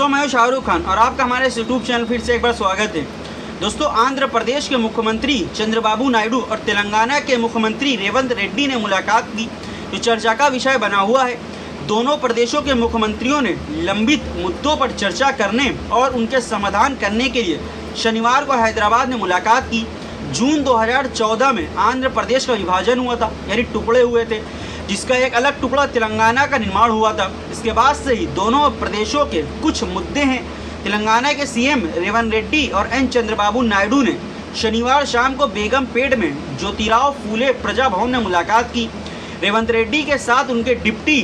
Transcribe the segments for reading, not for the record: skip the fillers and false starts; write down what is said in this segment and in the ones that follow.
दोस्तों मैं हूं शाहरुख खान और आपका हमारे यूट्यूब चैनल फिर से एक बार स्वागत है। दोस्तों आंध्र प्रदेश के मुख्यमंत्री चंद्रबाबू नायडू और तेलंगाना के मुख्यमंत्री रेवंत रेड्डी ने मुलाकात की, जो चर्चा का विषय बना हुआ है। दोनों प्रदेशों के मुख्यमंत्रियों ने लंबित मुद्दों पर चर्चा करने और उनके समाधान करने के लिए शनिवार को हैदराबाद में मुलाकात की। जून 2014 में आंध्र प्रदेश का विभाजन हुआ था, यानी टुकड़े हुए थे, जिसका एक अलग टुकड़ा तेलंगाना का निर्माण हुआ था। इसके बाद से ही दोनों प्रदेशों के कुछ मुद्दे हैं। तेलंगाना के सीएम रेवंत रेड्डी और एन चंद्रबाबू नायडू ने शनिवार शाम को बेगमपेट में ज्योतिराव फूले प्रजा भवन में मुलाकात की। रेवंत रेड्डी के साथ उनके डिप्टी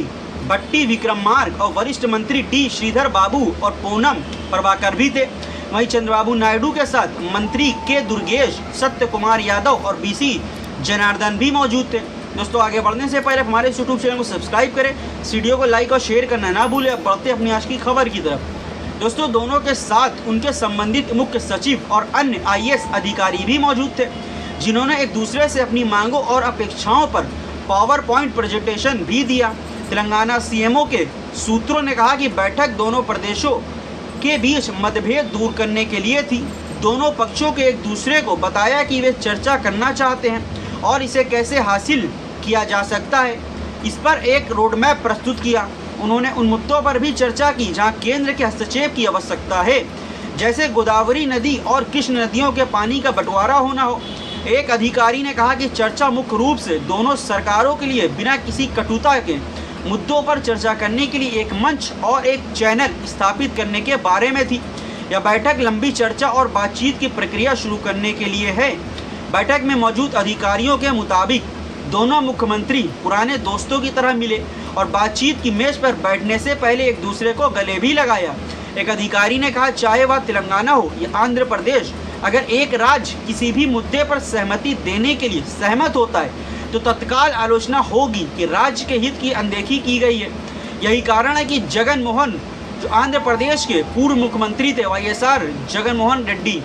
भट्टी विक्रमार्क और वरिष्ठ मंत्री डी श्रीधर बाबू और पूनम प्रभाकर भी थे। वहीं चंद्रबाबू नायडू के साथ मंत्री के दुर्गेश, सत्य कुमार यादव और बीसी जनार्दन भी मौजूद थे। दोस्तों आगे बढ़ने से पहले हमारे यूट्यूब चैनल को सब्सक्राइब करें, इस वीडियो को लाइक और शेयर करना ना भूलें। अब बढ़ते अपनी आज की खबर की तरफ। दोस्तों दोनों के साथ उनके संबंधित मुख्य सचिव और अन्य आईएएस अधिकारी भी मौजूद थे, जिन्होंने एक दूसरे से अपनी मांगों और अपेक्षाओं पर पावर पॉइंट प्रेजेंटेशन भी दिया। तेलंगाना सीएमओ के सूत्रों ने कहा कि बैठक दोनों प्रदेशों के बीच मतभेद दूर करने के लिए थी। दोनों पक्षों के एक दूसरे को बताया कि वे चर्चा करना चाहते हैं और इसे कैसे हासिल किया जा सकता है, इस पर एक रोडमैप प्रस्तुत किया। उन्होंने उन मुद्दों पर भी चर्चा की जहां केंद्र के हस्तक्षेप की आवश्यकता है, जैसे गोदावरी नदी और कृष्ण नदियों के पानी का बंटवारा होना हो। एक अधिकारी ने कहा कि चर्चा मुख्य रूप से दोनों सरकारों के लिए बिना किसी कटुता के मुद्दों पर चर्चा करने के लिए एक मंच और एक चैनल स्थापित करने के बारे में थी। यह बैठक लंबी चर्चा और बातचीत की प्रक्रिया शुरू करने के लिए है। बैठक में मौजूद अधिकारियों के मुताबिक दोनों मुख्यमंत्री पुराने दोस्तों की तरह मिले और बातचीत की मेज पर बैठने से पहले एक दूसरे को गले भी लगाया। एक अधिकारी ने कहा, चाहे वह तेलंगाना हो या आंध्र प्रदेश, अगर एक राज्य किसी भी मुद्दे पर सहमति देने के लिए सहमत होता है तो तत्काल आलोचना होगी कि राज्य के हित की अनदेखी की गई है। यही कारण है कि जगन मोहन, जो आंध्र प्रदेश के पूर्व मुख्यमंत्री थे, वाईएसआर जगन मोहन रेड्डी,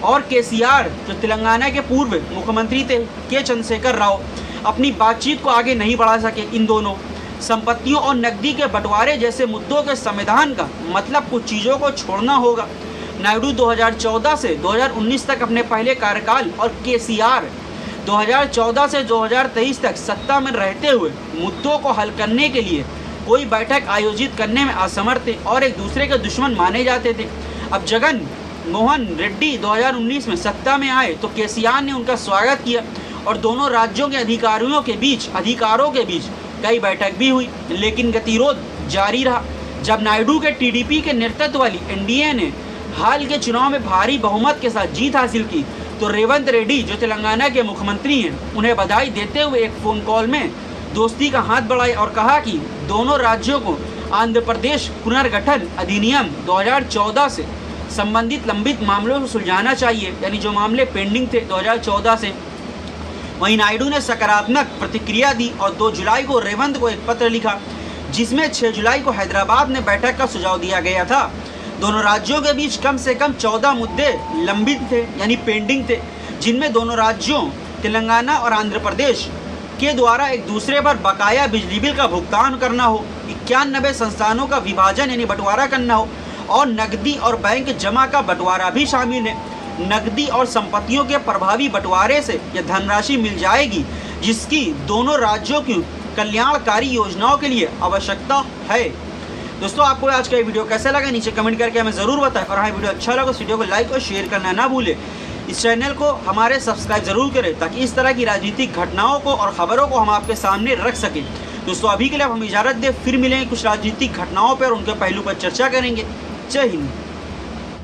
और केसीआर, जो तेलंगाना के पूर्व मुख्यमंत्री थे, के चंद्रशेखर राव, अपनी बातचीत को आगे नहीं बढ़ा सके। इन दोनों संपत्तियों और नकदी के बंटवारे जैसे मुद्दों के समाधान का मतलब कुछ चीज़ों को छोड़ना होगा। नायडू 2014 से 2019 तक अपने पहले कार्यकाल और केसीआर 2014 से 2023 तक सत्ता में रहते हुए मुद्दों को हल करने के लिए कोई बैठक आयोजित करने में असमर्थ थे और एक दूसरे के दुश्मन माने जाते थे। अब जगन मोहन रेड्डी 2019 में सत्ता में आए तो केसीआर ने उनका स्वागत किया और दोनों राज्यों के अधिकारों के बीच कई बैठक भी हुई, लेकिन गतिरोध जारी रहा। जब नायडू के टीडीपी के नेतृत्व वाली एनडीए ने हाल के चुनाव में भारी बहुमत के साथ जीत हासिल की तो रेवंत रेड्डी, जो तेलंगाना के मुख्यमंत्री हैं, उन्हें बधाई देते हुए एक फ़ोन कॉल में दोस्ती का हाथ बढ़ाया और कहा कि दोनों राज्यों को आंध्र प्रदेश पुनर्गठन अधिनियम 2014 से संबंधित लंबित मामलों को सुलझाना चाहिए, यानी जो मामले पेंडिंग थे 2014 से। वहीं नायडू ने सकारात्मक प्रतिक्रिया दी और 2 जुलाई को रेवंत को एक पत्र लिखा, जिसमें 6 जुलाई को हैदराबाद में बैठक का सुझाव दिया गया था। दोनों राज्यों के बीच कम से कम 14 मुद्दे लंबित थे, यानी पेंडिंग थे, जिनमें दोनों राज्यों तेलंगाना और आंध्र प्रदेश के द्वारा एक दूसरे पर बकाया बिजली बिल का भुगतान करना हो, 91 संस्थानों का विभाजन यानी बंटवारा करना हो और नकदी और बैंक जमा का बंटवारा भी शामिल है। नकदी और संपत्तियों के प्रभावी बंटवारे से यह धनराशि मिल जाएगी जिसकी दोनों राज्यों की कल्याणकारी योजनाओं के लिए आवश्यकता है। दोस्तों आपको आज का ये वीडियो कैसा लगा नीचे कमेंट करके हमें ज़रूर बताएं और हाँ वीडियो अच्छा लगा तो वीडियो को लाइक और शेयर करना ना भूलें। इस चैनल को हमारे सब्सक्राइब ज़रूर करें ताकि इस तरह की राजनीतिक घटनाओं को और ख़बरों को हम आपके सामने रख सकें। दोस्तों अभी के लिए आप हमें इजाज़त दें, फिर मिलेंगे कुछ राजनीतिक घटनाओं पर और उनके पहलू पर चर्चा करेंगे। जय हिंद।